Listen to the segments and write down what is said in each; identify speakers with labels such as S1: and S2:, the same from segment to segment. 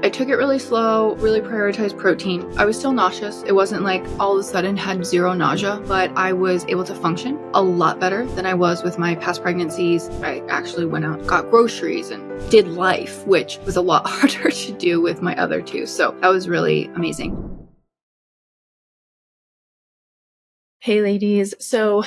S1: I took it really slow, really prioritized protein. I was still nauseous. It wasn't like all of a sudden had zero nausea, but I was able to function a lot better than I was with my past pregnancies. I actually went out, got groceries, and did life, which was a lot harder to do with my other two. So that was really amazing. Hey ladies, so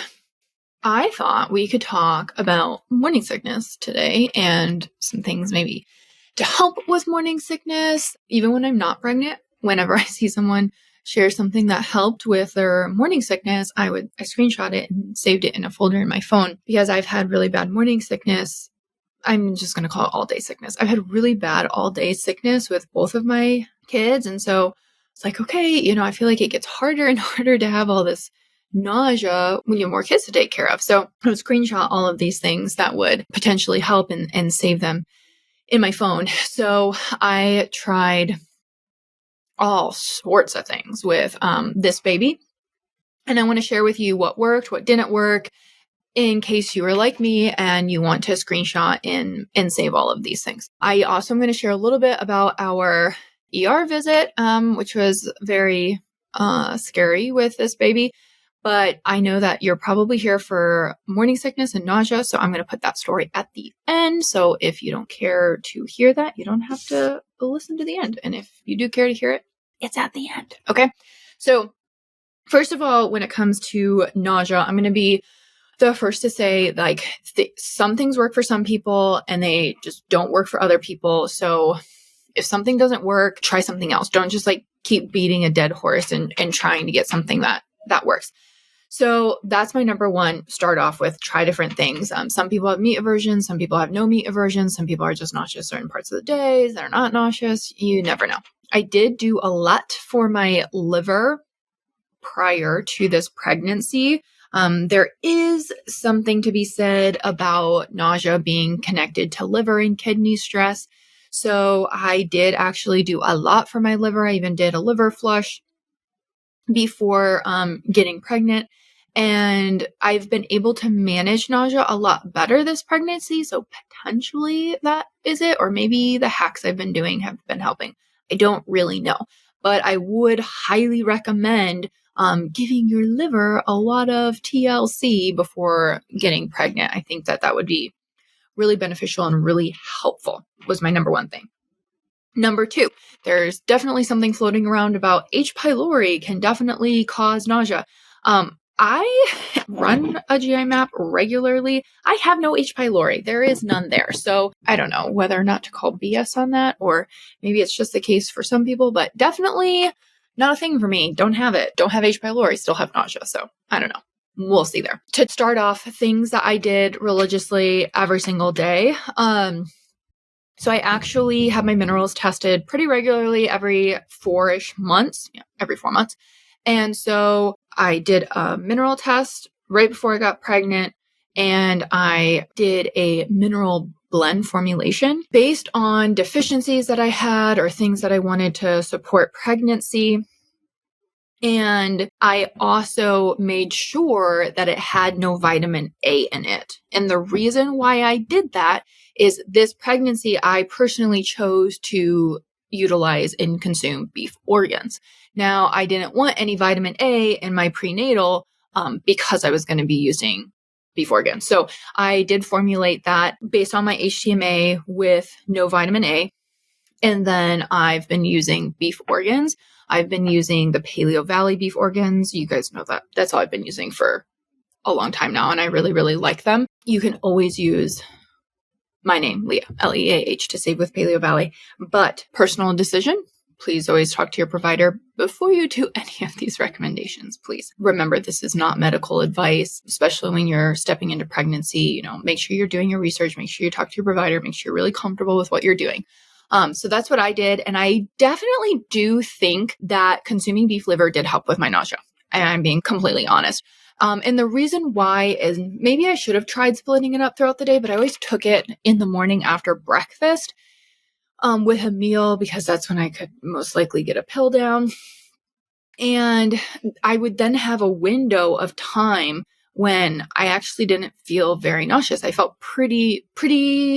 S1: I thought we could talk about morning sickness today and some things maybe to help with morning sickness. Even when I'm not pregnant, whenever I see someone share something that helped with their morning sickness, I screenshot it and saved it in a folder in my phone because I've had really bad morning sickness. I'm just going to call it all day sickness. I've had really bad all day sickness with both of my kids. And so it's like, okay, I feel like it gets harder and harder to have all this nausea when you have more kids to take care of. So I would screenshot all of these things that would potentially help and save them in my phone. So I tried all sorts of things with this baby. And I want to share with you what worked, what didn't work, in case you are like me and you want to screenshot and save all of these things. I also am going to share a little bit about our ER visit, which was very scary with this baby. But I know that you're probably here for morning sickness and nausea, so I'm going to put that story at the end. So if you don't care to hear that, you don't have to listen to the end. And if you do care to hear it, it's at the end. Okay? So first of all, when it comes to nausea, I'm going to be the first to say, like, some things work for some people and they just don't work for other people. So if something doesn't work, try something else. Don't just keep beating a dead horse and trying to get something that works. So that's my number one. Start off with try different things. Some people have meat aversion. Some people have no meat aversion. Some people are just nauseous certain parts of the day. They're not nauseous. You never know. I did do a lot for my liver prior to this pregnancy. There is something to be said about nausea being connected to liver and kidney stress. So I did actually do a lot for my liver. I even did a liver flush before getting pregnant. And I've been able to manage nausea a lot better this pregnancy. So potentially that is it. Or maybe the hacks I've been doing have been helping. I don't really know. But I would highly recommend giving your liver a lot of TLC before getting pregnant. I think that would be really beneficial and really helpful, was my number one thing. Number two, there's definitely something floating around about H. pylori can definitely cause nausea. I run a GI map regularly. I have no H. pylori. There is none there. So I don't know whether or not to call BS on that, or maybe it's just the case for some people, but definitely not a thing for me. Don't have it. Don't have H. pylori. Still have nausea. So I don't know. We'll see there. To start off, things that I did religiously every single day. So I actually have my minerals tested pretty regularly every 4-ish months. Yeah, every 4 months. And so I did a mineral test right before I got pregnant, and I did a mineral blend formulation based on deficiencies that I had or things that I wanted to support pregnancy. And I also made sure that it had no vitamin A in it. And the reason why I did that is this pregnancy, I personally chose to utilize and consume beef organs. Now, I didn't want any vitamin A in my prenatal because I was going to be using beef organs. So I did formulate that based on my HTMA with no vitamin A. And then I've been using beef organs. I've been using the Paleo Valley beef organs. You guys know that. That's all I've been using for a long time now, and I really, really like them. You can always use my name, Leah, Leah, to save with Paleo Valley. But personal decision, please always talk to your provider before you do any of these recommendations, please. Remember, this is not medical advice, especially when you're stepping into pregnancy. Make sure you're doing your research, make sure you talk to your provider, make sure you're really comfortable with what you're doing. So that's what I did. And I definitely do think that consuming beef liver did help with my nausea. And I'm being completely honest. And the reason why is maybe I should have tried splitting it up throughout the day, but I always took it in the morning after breakfast with a meal because that's when I could most likely get a pill down. And I would then have a window of time when I actually didn't feel very nauseous. I felt pretty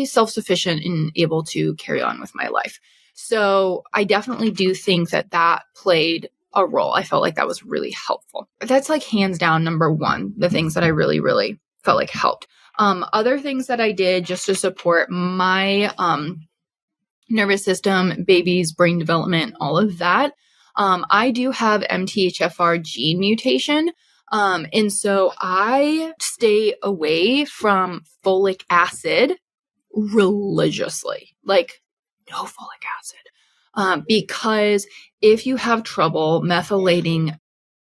S1: self-sufficient and able to carry on with my life. So I definitely do think that that played a role. I felt like that was really helpful. That's like hands down number one, the things that I really, really felt like helped. Other things that I did just to support my nervous system, baby's brain development, all of that. I do have MTHFR gene mutation. And so I stay away from folic acid religiously, like no folic acid. Because if you have trouble methylating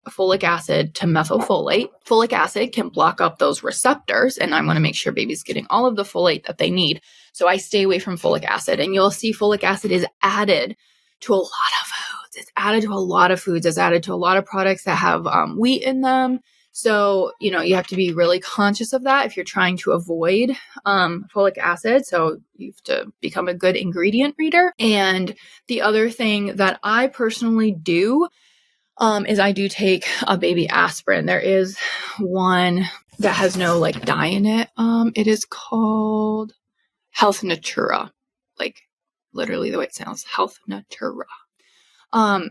S1: folic acid to methylfolate, folic acid can block up those receptors, and I want to make sure baby's getting all of the folate that they need. So I stay away from folic acid, and you'll see folic acid is added to a lot of foods. It's added to a lot of foods. It's added to a lot of products that have wheat in them. So, you have to be really conscious of that if you're trying to avoid folic acid. So you have to become a good ingredient reader. And the other thing that I personally do is I do take a baby aspirin. There is one that has no like dye in it. It is called Health Natura, like literally the way it sounds, Health Natura.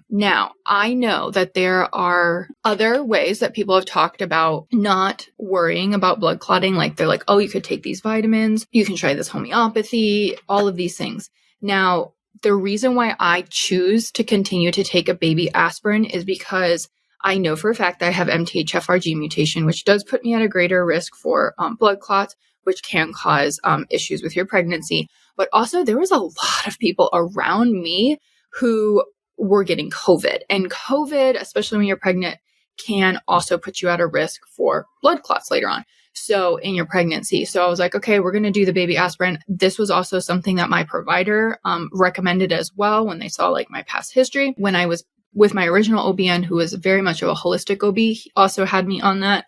S1: Now I know that there are other ways that people have talked about not worrying about blood clotting. Like they're like, oh, you could take these vitamins, you can try this homeopathy, all of these things. Now, the reason why I choose to continue to take a baby aspirin is because I know for a fact that I have MTHFR gene mutation, which does put me at a greater risk for blood clots, which can cause issues with your pregnancy. But also there was a lot of people around me who were getting COVID. And COVID, especially when you're pregnant, can also put you at a risk for blood clots later on. So in your pregnancy. So I was like, okay, we're going to do the baby aspirin. This was also something that my provider recommended as well when they saw like my past history. When I was with my original OBN, who was very much of a holistic OB, he also had me on that.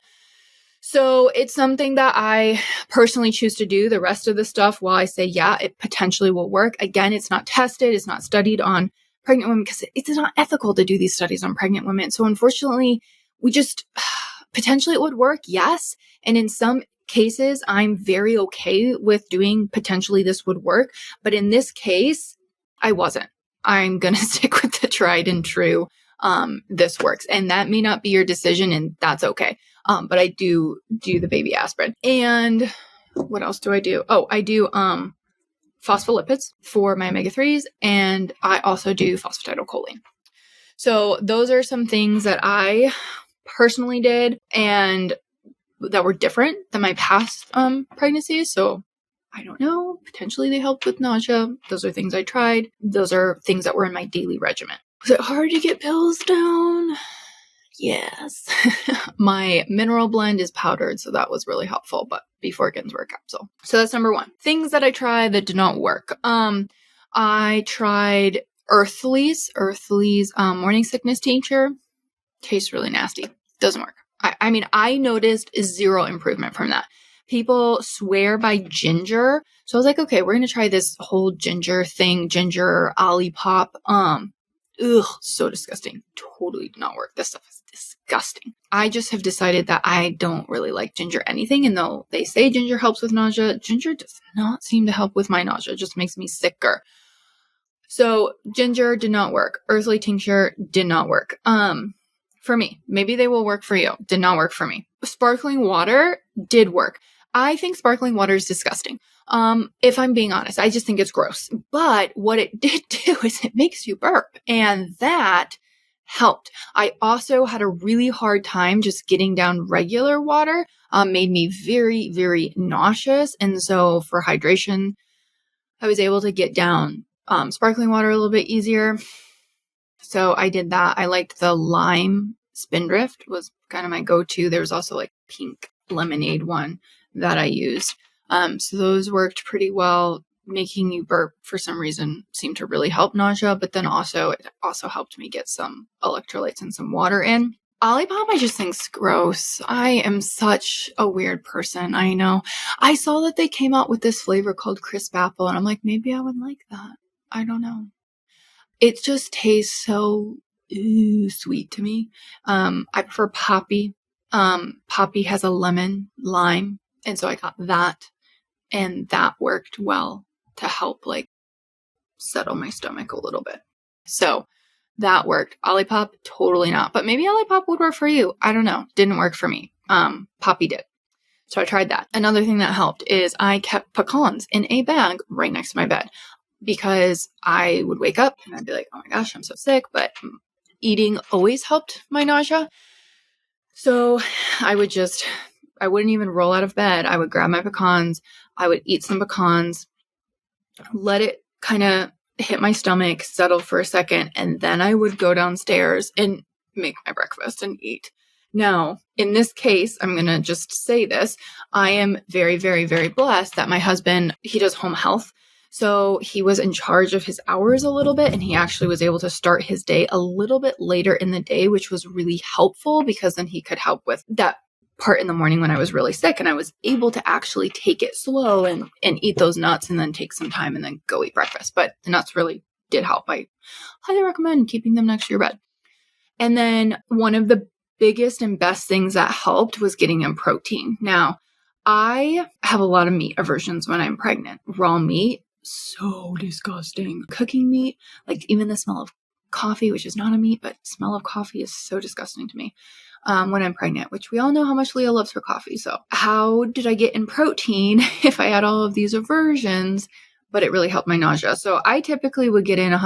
S1: So it's something that I personally choose to do. The rest of the stuff, while I say, yeah, it potentially will work. Again, it's not tested. It's not studied on pregnant women because it's not ethical to do these studies on pregnant women. So unfortunately, we just potentially it would work. Yes. And in some cases, I'm very okay with doing potentially this would work. But in this case, I wasn't. I'm going to stick with the tried and true. This works. And that may not be your decision, and that's okay. But I do the baby aspirin. And what else do I do? Oh, I do phospholipids for my omega-3s, and I also do phosphatidylcholine. So those are some things that I personally did and that were different than my past pregnancies. So I don't know, potentially they helped with nausea. Those are things I tried. Those are things that were in my daily regimen. Was it hard to get pills down? Yes. My mineral blend is powdered, so that was really helpful, but before it gets into a capsule. So that's number one. Things that I tried that did not work. I tried Earthly's morning sickness tincture. Tastes really nasty. Doesn't work. I mean, I noticed zero improvement from that. People swear by ginger. So I was like, okay, we're going to try this whole ginger thing, ginger Olipop. So disgusting. Totally did not work. This stuff is disgusting. I just have decided that I don't really like ginger anything. And though they say ginger helps with nausea, ginger does not seem to help with my nausea. It just makes me sicker. So ginger did not work. Earthly tincture did not work. For me, maybe they will work for you. Did not work for me. Sparkling water did work. I think sparkling water is disgusting. If I'm being honest, I just think it's gross. But what it did do is it makes you burp, and that helped. I also had a really hard time just getting down regular water, made me very, very nauseous. And so for hydration, I was able to get down sparkling water a little bit easier. So I did that. I liked the lime Spindrift was kind of my go-to. There was also like pink lemonade one that I used. So those worked pretty well. Making you burp for some reason seemed to really help nausea, but then it also helped me get some electrolytes and some water in. Olipop, I just think's gross. I am such a weird person. I know. I saw that they came out with this flavor called crisp apple, and I'm like, maybe I would like that. I don't know. It just tastes so sweet to me. I prefer Poppy. Poppy has a lemon, lime, and so I got that, and that worked well to help like settle my stomach a little bit. So that worked. Olipop, totally not. But maybe Olipop would work for you. I don't know. Didn't work for me. Poppy did. So I tried that. Another thing that helped is I kept pecans in a bag right next to my bed because I would wake up and I'd be like, oh my gosh, I'm so sick. But eating always helped my nausea. So I wouldn't even roll out of bed. I would grab my pecans. I would eat some pecans, let it kind of hit my stomach, settle for a second, and then I would go downstairs and make my breakfast and eat. Now, in this case, I'm going to just say this. I am very, very, very blessed that my husband, he does home health. So he was in charge of his hours a little bit, and he actually was able to start his day a little bit later in the day, which was really helpful because then he could help with that part in the morning when I was really sick, and I was able to actually take it slow and eat those nuts and then take some time and then go eat breakfast. But the nuts really did help. I highly recommend keeping them next to your bed. And then one of the biggest and best things that helped was getting in protein. Now, I have a lot of meat aversions when I'm pregnant. Raw meat, so disgusting. Cooking meat, like even the smell of coffee, which is not a meat, but smell of coffee is so disgusting to me when I'm pregnant, which we all know how much Leah loves her coffee. So how did I get in protein if I had all of these aversions, but it really helped my nausea? So I typically would get in about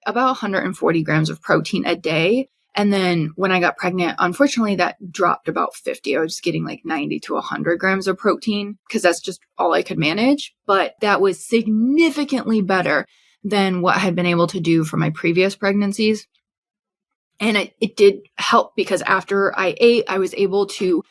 S1: 140 grams of protein a day. And then when I got pregnant, unfortunately, that dropped about 50. I was getting like 90 to 100 grams of protein because that's just all I could manage. But that was significantly better than what I had been able to do for my previous pregnancies. And it did help because after I ate, I was able to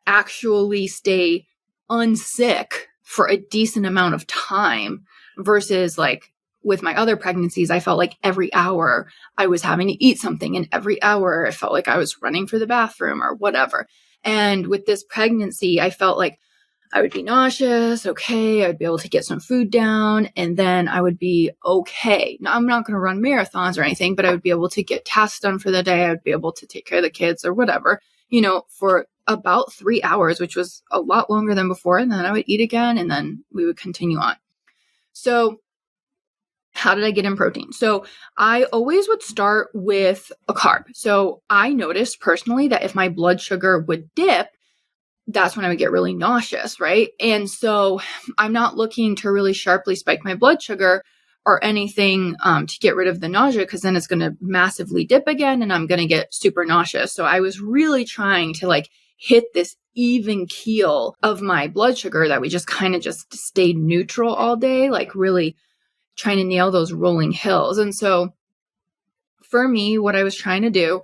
S1: actually stay unsick for a decent amount of time versus like with my other pregnancies, I felt like every hour I was having to eat something, and every hour I felt like I was running for the bathroom or whatever. And with this pregnancy, I felt like I would be nauseous. Okay. I would be able to get some food down and then I would be okay. Now, I'm not going to run marathons or anything, but I would be able to get tasks done for the day. I would be able to take care of the kids or whatever, for about 3 hours, which was a lot longer than before. And then I would eat again and then we would continue on. So how did I get in protein? So I always would start with a carb. So I noticed personally that if my blood sugar would dip, that's when I would get really nauseous, right? And so I'm not looking to really sharply spike my blood sugar or anything to get rid of the nausea, because then it's going to massively dip again and I'm going to get super nauseous. So I was really trying to like hit this even keel of my blood sugar that we just kind of just stayed neutral all day, like really trying to nail those rolling hills. And so for me, what I was trying to do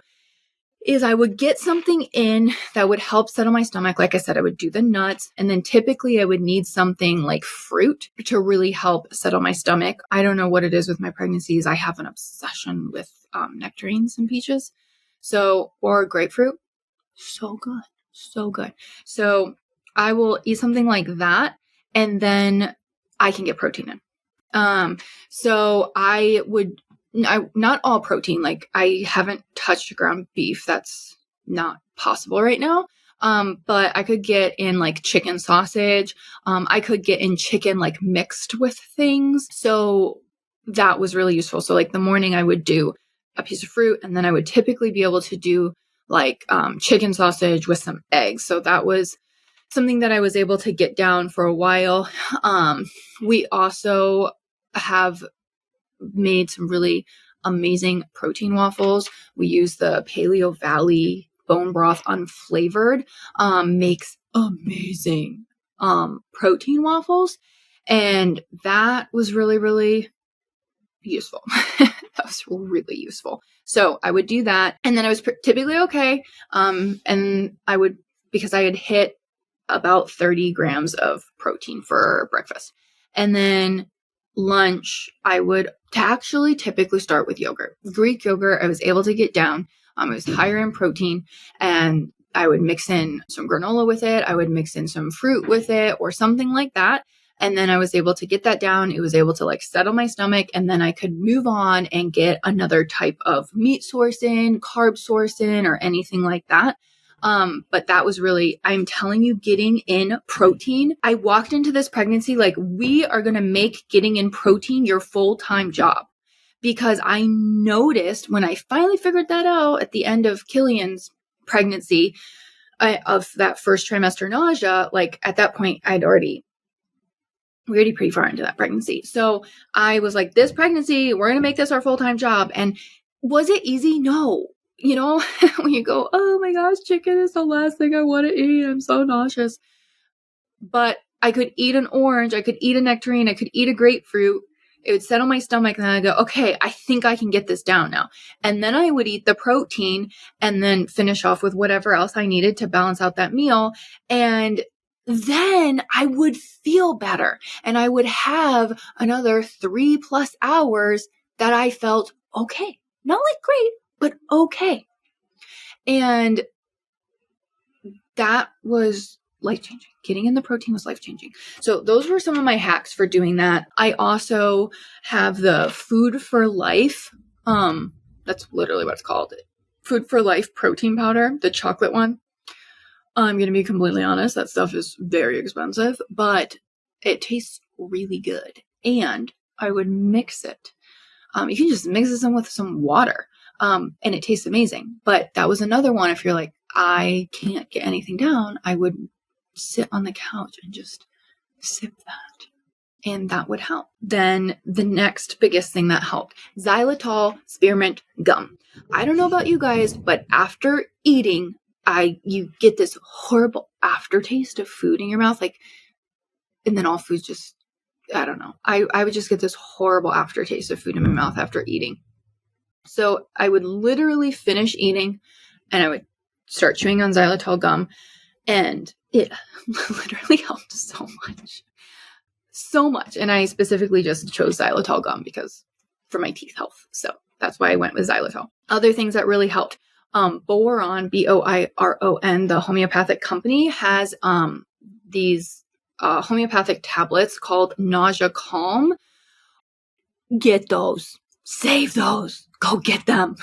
S1: is I would get something in that would help settle my stomach. Like I said, I would do the nuts. And then typically I would need something like fruit to really help settle my stomach. I don't know what it is with my pregnancies. I have an obsession with nectarines and peaches. Or grapefruit. So good. So good. So I will eat something like that and then I can get protein in. So I would not all protein, like I haven't touched ground beef. That's not possible right now. But I could get in like chicken sausage. I could get in chicken like mixed with things. So that was really useful. So like the morning I would do a piece of fruit and then I would typically be able to do like chicken sausage with some eggs. So that was something that I was able to get down for a while. We also have made some really amazing protein waffles. We use the Paleo Valley bone broth unflavored, makes amazing protein waffles. And that was really, really useful. That was really useful. So I would do that. And then I was typically okay. And I would, because I had hit about 30 grams of protein for breakfast. And then lunch, I would actually typically start with yogurt. Greek yogurt, I was able to get down. It was higher in protein, and I would mix in some granola with it. I would mix in some fruit with it or something like that. And then I was able to get that down. It was able to like settle my stomach, and then I could move on and get another type of meat source in, carb source in, or anything like that. But that was really, I'm telling you, getting in protein. I walked into this pregnancy like, we are going to make getting in protein your full-time job. Because I noticed when I finally figured that out at the end of Killian's pregnancy, of that first trimester nausea, like at that point, we're already pretty far into that pregnancy. So I was like, this pregnancy, we're going to make this our full-time job. And was it easy? No. You know, when you go, oh my gosh, chicken is the last thing I want to eat. I'm so nauseous. But I could eat an orange. I could eat a nectarine. I could eat a grapefruit. It would settle my stomach. And then I'd go, okay, I think I can get this down now. And then I would eat the protein and then finish off with whatever else I needed to balance out that meal. And then I would feel better. And I would have another 3+ hours that I felt okay. Not like great, but okay. And that was life-changing. Getting in the protein was life-changing. So those were some of my hacks for doing that. I also have the Food for Life. That's literally what it's called. Food for Life protein powder, the chocolate one. I'm going to be completely honest. That stuff is very expensive, but it tastes really good. And I would mix it. You can just mix this in with some water. And it tastes amazing. But that was another one. If you're like, I can't get anything down, I would sit on the couch and just sip that. And that would help. Then the next biggest thing that helped, xylitol spearmint gum. I don't know about you guys, but after eating, you get this horrible aftertaste of food in your mouth. Like, and then all food's just, I don't know. I would just get this horrible aftertaste of food in my mouth after eating. So I would literally finish eating and I would start chewing on xylitol gum, and it literally helped so much. So much. And I specifically just chose xylitol gum because for my teeth health. So that's why I went with xylitol. Other things that really helped. Boiron, Boiron, the homeopathic company, has these homeopathic tablets called Nausea Calm. Get those. Save those. Go get them.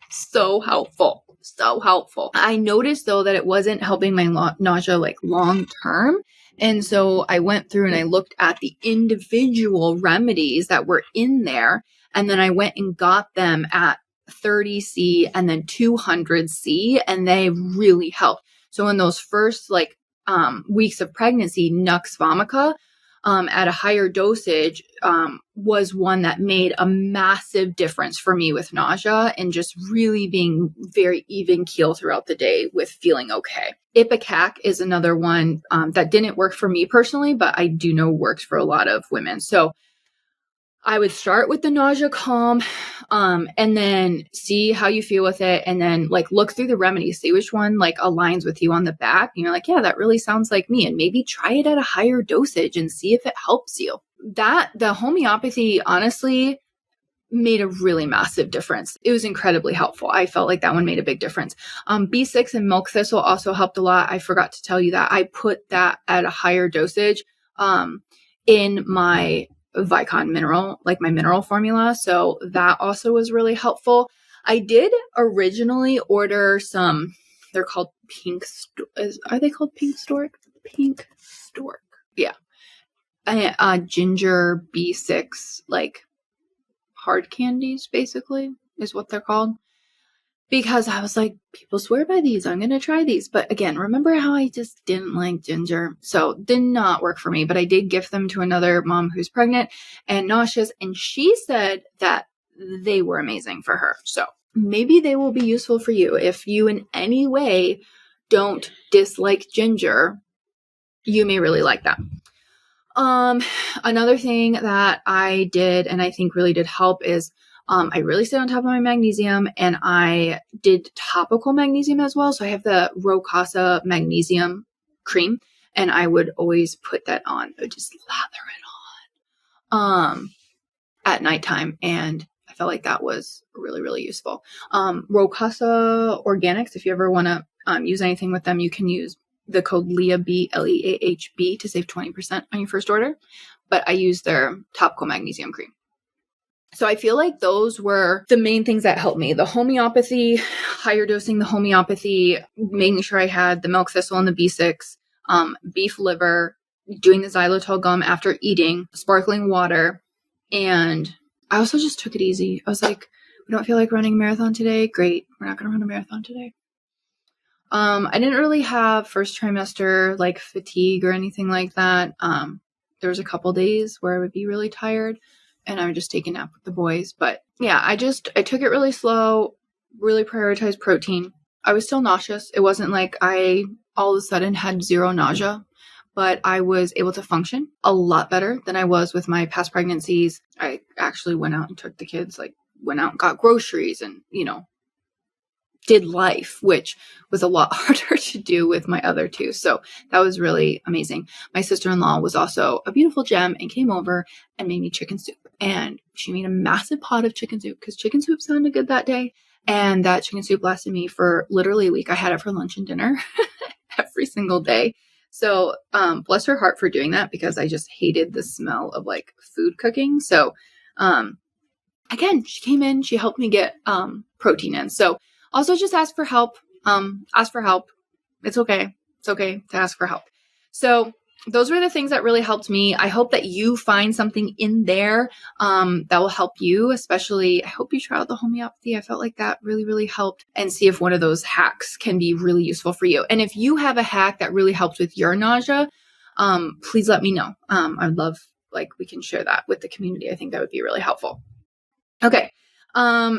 S1: So helpful. So helpful. I noticed though that it wasn't helping my nausea like long term. And so I went through and I looked at the individual remedies that were in there. And then I went and got them at 30C and then 200C, and they really helped. So in those first weeks of pregnancy, Nux vomica, at a higher dosage, was one that made a massive difference for me with nausea and just really being very even keel throughout the day with feeling okay. Ipecac is another one that didn't work for me personally, but I do know works for a lot of women. So I would start with the Nausea Calm, and then see how you feel with it. And then look through the remedies, see which one aligns with you on the back. And you're like, yeah, that really sounds like me. And maybe try it at a higher dosage and see if it helps you. The homeopathy honestly made a really massive difference. It was incredibly helpful. I felt like that one made a big difference. B6 and milk thistle also helped a lot. I forgot to tell you that. I put that at a higher dosage, in my Vicon mineral, my mineral formula. So that also was really helpful. I did originally order some, they're called are they called pink stork? Pink stork. Yeah. Ginger B6, hard candies basically is what they're called. Because I was like, people swear by these. I'm going to try these. But again, remember how I just didn't like ginger? So did not work for me. But I did gift them to another mom who's pregnant and nauseous. And she said that they were amazing for her. So maybe they will be useful for you. If you in any way don't dislike ginger, you may really like that. Another thing that I did and I think really did help is I really stayed on top of my magnesium, and I did topical magnesium as well. So I have the Rocasa magnesium cream, and I would always put that on. I would just lather it on at nighttime, and I felt like that was really, really useful. Rocasa Organics, if you ever want to use anything with them, you can use the code LEAHB, LEAHB, to save 20% on your first order. But I use their topical magnesium cream. So I feel like those were the main things that helped me. The homeopathy, higher dosing the homeopathy, making sure I had the milk thistle and the B6, beef liver, doing the xylitol gum after eating, sparkling water. And I also just took it easy. I was like, we don't feel like running a marathon today. Great. We're not going to run a marathon today. I didn't really have first trimester like fatigue or anything like that. There was a couple days where I would be really tired and I would just take a nap with the boys. But yeah, I took it really slow, really prioritized protein. I was still nauseous. It wasn't like I all of a sudden had zero nausea, but I was able to function a lot better than I was with my past pregnancies. I actually went out and took the kids, like went out and got groceries and, did life, which was a lot harder to do with my other two. So that was really amazing. My sister-in-law was also a beautiful gem and came over and made me chicken soup. And she made a massive pot of chicken soup because chicken soup sounded good that day. And that chicken soup lasted me for literally a week. I had it for lunch and dinner every single day. So bless her heart for doing that because I just hated the smell of like food cooking. So again, she came in, she helped me get protein in. So also just ask for help. It's okay. It's okay to ask for help. So those were the things that really helped me. I hope that you find something in there that will help you, especially I hope you try out the homeopathy. I felt like that really, really helped, and see if one of those hacks can be really useful for you. And if you have a hack that really helps with your nausea, please let me know. I'd love, we can share that with the community. I think that would be really helpful. Okay.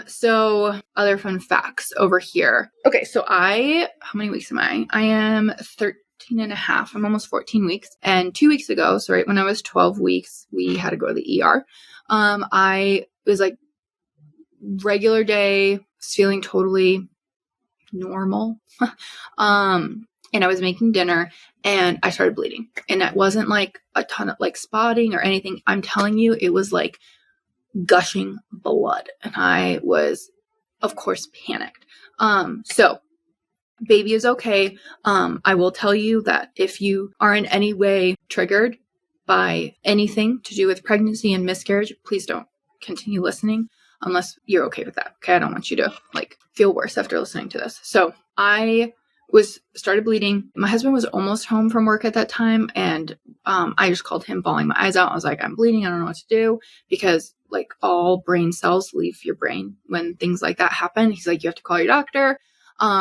S1: So other fun facts over here. Okay. So how many weeks am I? I am 13 and a half. I'm almost 14 weeks. And 2 weeks ago, so right when I was 12 weeks, we had to go to the ER. I was like regular day, was feeling totally normal. And I was making dinner and I started bleeding, and it wasn't like a ton of like spotting or anything. I'm telling you, it was like gushing blood. And I was, of course, panicked. So baby is okay. I will tell you that if you are in any way triggered by anything to do with pregnancy and miscarriage, please don't continue listening unless you're okay with that. Okay. I don't want you to feel worse after listening to this. So I started bleeding. My husband was almost home from work at that time. And I just called him bawling my eyes out. I was like, I'm bleeding. I don't know what to do, because all brain cells leave your brain when things like that happen. He's like, you have to call your doctor,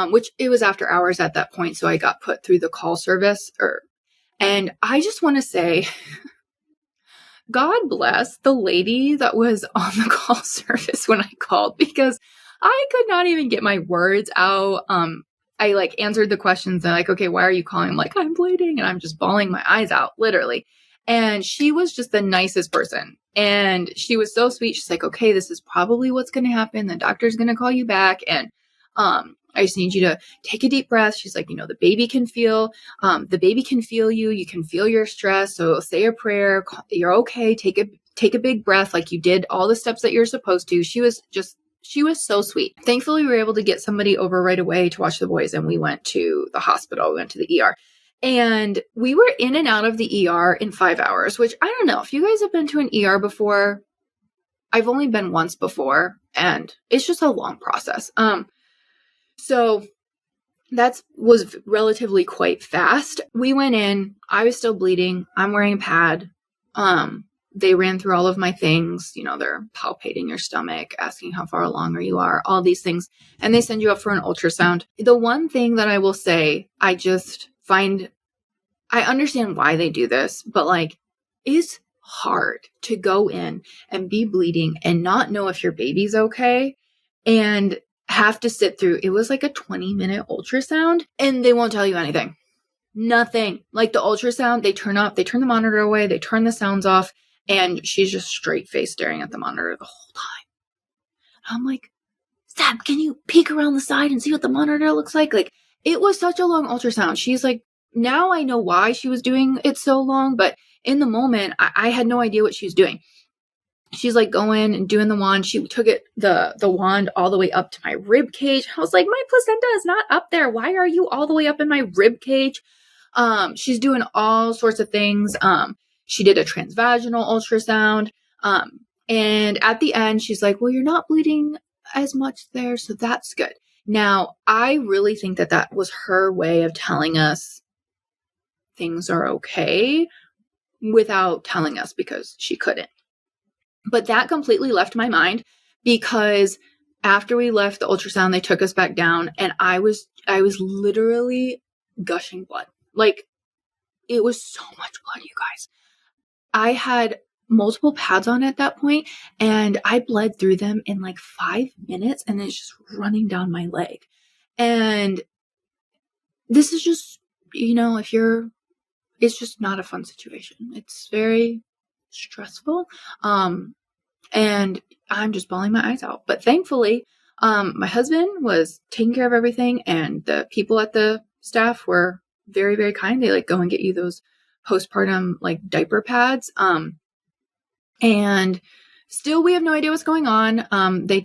S1: which it was after hours at that point. So I got put through the call service and I just want to say, God bless the lady that was on the call service when I called, because I could not even get my words out. I answered the questions and okay, why are you calling? I'm like, I'm bleeding, and I'm just bawling my eyes out, literally. And she was just the nicest person. And she was so sweet. She's like, okay, this is probably what's going to happen. The doctor's going to call you back. And I just need you to take a deep breath. She's like, the baby can feel you. You can feel your stress. So say a prayer. You're okay. Take a big breath. Like you did all the steps that you're supposed to. She was so sweet. Thankfully, we were able to get somebody over right away to watch the boys. And we went to the hospital. We went to the ER. And we were in and out of the ER in 5 hours, which I don't know if you guys have been to an ER before. I've only been once before, and it's just a long process. So that was relatively quite fast. We went in, I was still bleeding. I'm wearing a pad. They ran through all of my things. They're palpating your stomach, asking how far along you are, all these things. And they send you up for an ultrasound. The one thing that I will say, I understand why they do this, but it's hard to go in and be bleeding and not know if your baby's okay and have to sit through, it was like a 20-minute ultrasound, and they won't tell you anything. Nothing. The ultrasound, they turn the monitor away, they turn the sounds off, and she's just straight face staring at the monitor the whole time. I'm like, Sab, can you peek around the side and see what the monitor looks like? It was such a long ultrasound. She's like, now I know why she was doing it so long, but in the moment, I had no idea what she was doing. She's going and doing the wand. She took the wand all the way up to my rib cage. I was like, my placenta is not up there. Why are you all the way up in my rib cage? She's doing all sorts of things. She did a transvaginal ultrasound. And at the end, she's like, well, you're not bleeding as much there, so that's good. Now, I really think that that was her way of telling us things are okay without telling us, because she couldn't. But that completely left my mind, because after we left the ultrasound, they took us back down, and I was literally gushing blood. Like, it was so much blood, you guys. I had multiple pads on at that point, and I bled through them in like 5 minutes, and it's just running down my leg. And this is just, it's just not a fun situation. It's very stressful. And I'm just bawling my eyes out. But thankfully, my husband was taking care of everything, and the people at the staff were very, very kind. They like go and get you those postpartum like diaper pads. And still we have no idea what's going on. They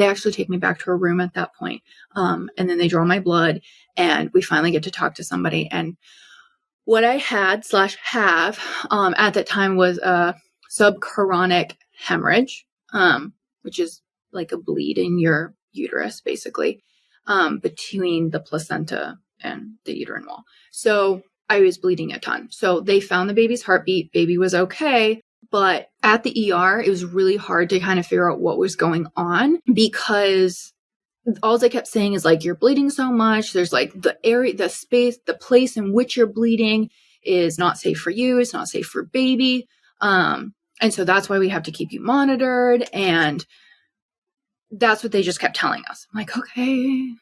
S1: actually take me back to a room at that point. And then they draw my blood, and we finally get to talk to somebody. And what I had/have at that time was a subchorionic hemorrhage, which is like a bleed in your uterus, basically, between the placenta and the uterine wall. So I was bleeding a ton. So they found the baby's heartbeat. Baby was okay. But at the ER, it was really hard to kind of figure out what was going on, because all they kept saying is like, you're bleeding so much. There's like the area, the space, the place in which you're bleeding is not safe for you. It's not safe for baby. And so that's why we have to keep you monitored. And that's what they just kept telling us. I'm like, okay.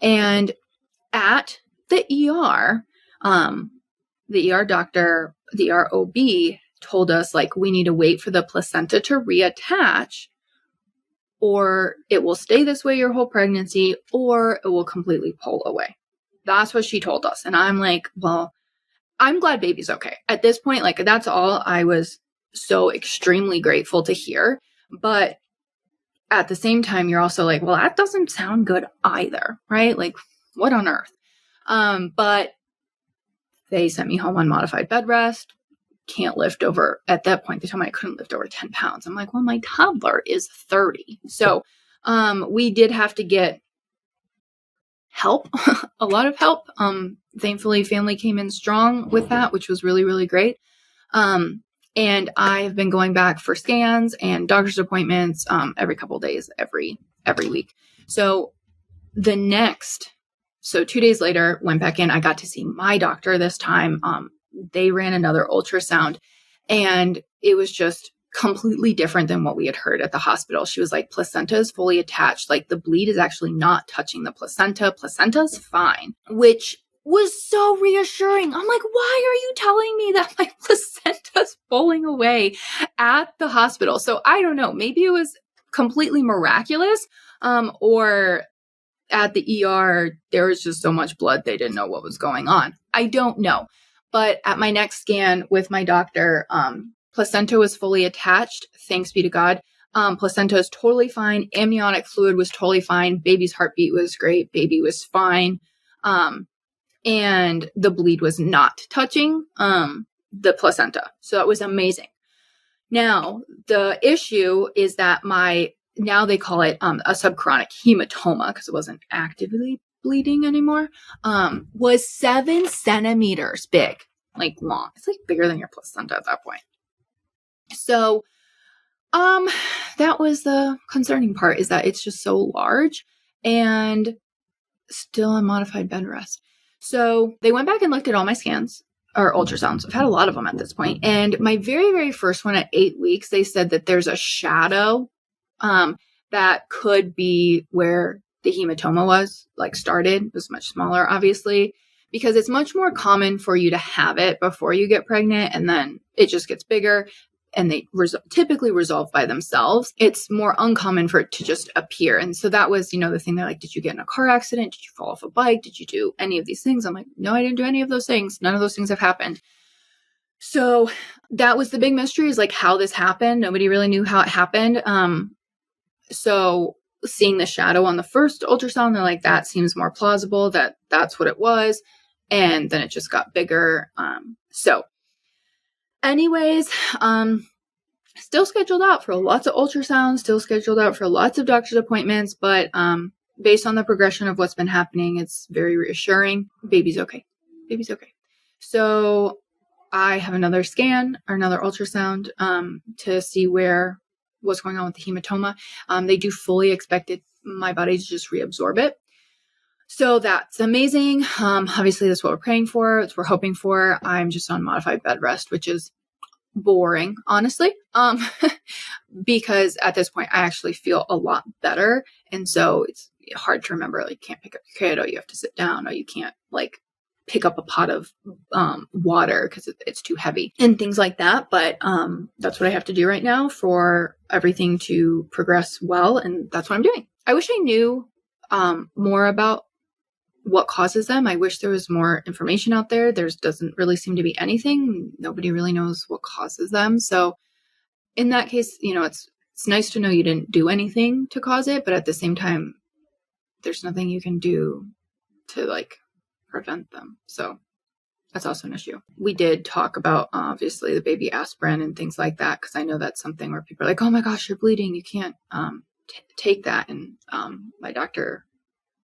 S1: And at the ER, the ER doctor, the ER OB told us like, we need to wait for the placenta to reattach, or it will stay this way your whole pregnancy, or it will completely pull away. That's what she told us. And I'm like, well, I'm glad baby's okay. At this point, like, that's all I was so extremely grateful to hear. But at the same time, you're also like, well, that doesn't sound good either, right? Like, what on earth? But they sent me home on modified bed rest. Can't lift over, at that point, they told me I couldn't lift over 10 pounds. I'm like, well, my toddler is 30. So we did have to get help, a lot of help. Thankfully, family came in strong with that, which was really, really great. And I have been going back for scans and doctor's appointments every couple of days, every week. So 2 days later, went back in. I got to see my doctor this time. They ran another ultrasound, and it was just completely different than what we had heard at the hospital. She was like, placenta is fully attached. Like, the bleed is actually not touching the placenta. Placenta's fine, which was so reassuring. I'm like, why are you telling me that my placenta's pulling away at the hospital? So I don't know. Maybe it was completely miraculous, or at the ER, there was just so much blood, they didn't know what was going on. I don't know. But at my next scan with my doctor, placenta was fully attached. Thanks be to God. Placenta is totally fine. Amniotic fluid was totally fine. Baby's heartbeat was great. Baby was fine. And the bleed was not touching the placenta. So that was amazing. Now, the issue is that now they call it a subchronic hematoma, because it wasn't actively bleeding anymore, was 7 centimeters big, like long. It's like bigger than your placenta at that point. So that was the concerning part, is that it's just so large and still on modified bed rest. So they went back and looked at all my scans or ultrasounds. I've had a lot of them at this point. And my very, very first one at 8 weeks, they said that there's a shadow that could be where the hematoma started. It was much smaller, obviously, because it's much more common for you to have it before you get pregnant, and then it just gets bigger, and they typically resolve by themselves. It's more uncommon for it to just appear. And so that was, the thing. They're like, did you get in a car accident? Did you fall off a bike? Did you do any of these things? I'm like, no, I didn't do any of those things. None of those things have happened. So that was the big mystery, is like how this happened. Nobody really knew how it happened. So seeing the shadow on the first ultrasound, they're like, that seems more plausible, that that's what it was. And then it just got bigger. So anyways, Still scheduled out for lots of ultrasounds, still scheduled out for lots of doctor's appointments, but based on the progression of what's been happening, it's very reassuring. Baby's okay. Baby's okay. So I have another scan or another ultrasound to see what's going on with the hematoma. They do fully expect my body to just reabsorb it. So that's amazing. Obviously, that's what we're praying for. That's what we're hoping for. I'm just on modified bed rest, which is boring, honestly, because at this point, I actually feel a lot better. And so it's hard to remember, like, you can't pick up your kid, or you have to sit down, or you can't, like, pick up a pot of water because it's too heavy and things like that. But that's what I have to do right now for everything to progress well. And that's what I'm doing. I wish I knew more about what causes them. I wish there was more information out there. There doesn't really seem to be anything. Nobody really knows what causes them. So in that case, it's nice to know you didn't do anything to cause it, but at the same time, there's nothing you can do to, like, prevent them. So that's also an issue. We did talk about, obviously, the baby aspirin and things like that, because I know that's something where people are like, oh my gosh, you're bleeding, you can't take that. And my doctor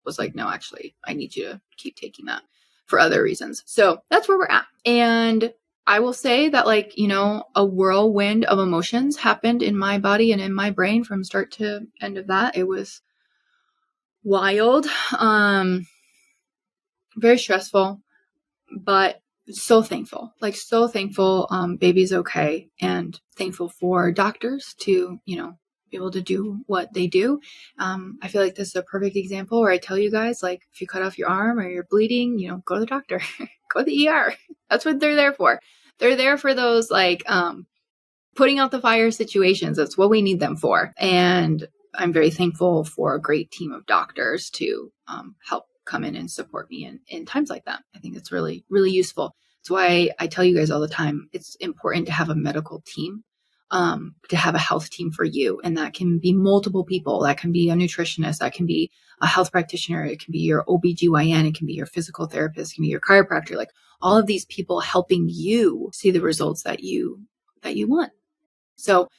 S1: was like, no, actually, I need you to keep taking that for other reasons. So that's where we're at. And I will say that, like, a whirlwind of emotions happened in my body and in my brain from start to end of that. It was wild, very stressful, but so thankful, baby's okay, and thankful for doctors to, be able to do what they do. I feel like this is a perfect example where I tell you guys, like, if you cut off your arm or you're bleeding, go to the doctor, go to the ER. That's what they're there for. They're there for those, like, putting out the fire situations. That's what we need them for. And I'm very thankful for a great team of doctors to help come in and support me in times like that. I think it's really, really useful. That's why I tell you guys all the time, it's important to have a medical team, to have a health team for you. And that can be multiple people. That can be a nutritionist. That can be a health practitioner. It can be your OBGYN. It can be your physical therapist. It can be your chiropractor. Like, all of these people helping you see the results that you want. So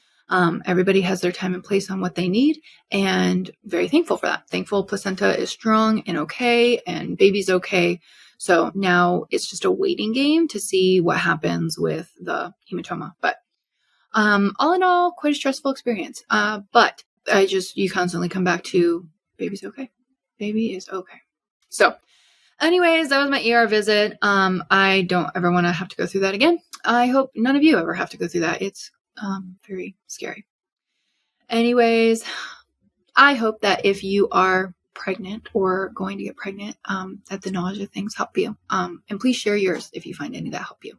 S1: everybody has their time and place on what they need, and very thankful for that. Thankful placenta is strong and okay, and baby's okay. So now it's just a waiting game to see what happens with the hematoma. But all in all, quite a stressful experience. But you constantly come back to baby's okay. Baby is okay. So anyways, that was my ER visit. I don't ever want to have to go through that again. I hope none of you ever have to go through that. It's very scary. Anyways, I hope that if you are pregnant or going to get pregnant, that the nausea things help you. And please share yours if you find any that help you.